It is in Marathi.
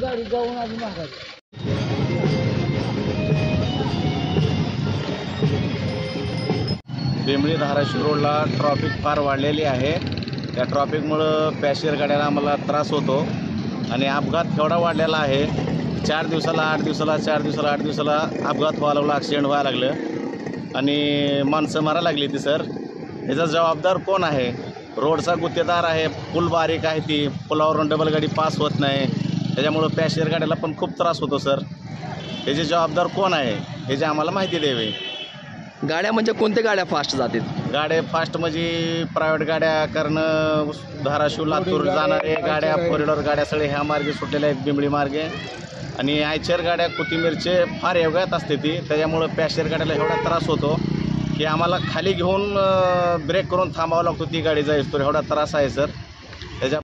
गाडी जाऊन आधी मागायची. बेंबळी धाराशिव रोडला ट्रॉफिक फार वाढलेली आहे. त्या ट्रॉफिकमुळं पॅसेंजर गाड्यांना आम्हाला त्रास होतो आणि अपघात एवढा वाढलेला आहे. 4 दिवसाला 8 दिवसाला 4 दिवसाला 8 दिवसाला अपघात व्हायला लागला, ॲक्सिडेंट व्हायला लागलं आणि माणसं मारायला लागली ती. सर, याचा जबाबदार कोण आहे? रोडचा गुत्तेदार आहे, पूल बारीक आहे, ती पुलावरून डबल गाडी पास होत नाही, त्याच्यामुळं पॅसेंजर गाड्याला पण खूप त्रास होतो. सर, याचे जबाबदार कोण आहे याची आम्हाला माहिती द्यावी. गाड्या म्हणजे कोणत्या गाड्या फास्ट जातात? गाड्या फास्ट म्हणजे प्रायव्हेट गाड्या, कारण धाराशिव लातूर जाणारे गाड्या, फोर व्हीलर गाड्या सगळे ह्या मार्गे सुटलेल्या आहेत, बिंबळी मार्गे. आणि आयचर गाड्या कोथिंबीरचे फार वेगळ्यात असते ती, त्याच्यामुळं पॅसेंजर गाड्याला एवढा त्रास होतो की आम्हाला खाली घेऊन ब्रेक करून थांबावं लागतो ती गाडी जायचं. एवढा त्रास आहे सर. त्याच्या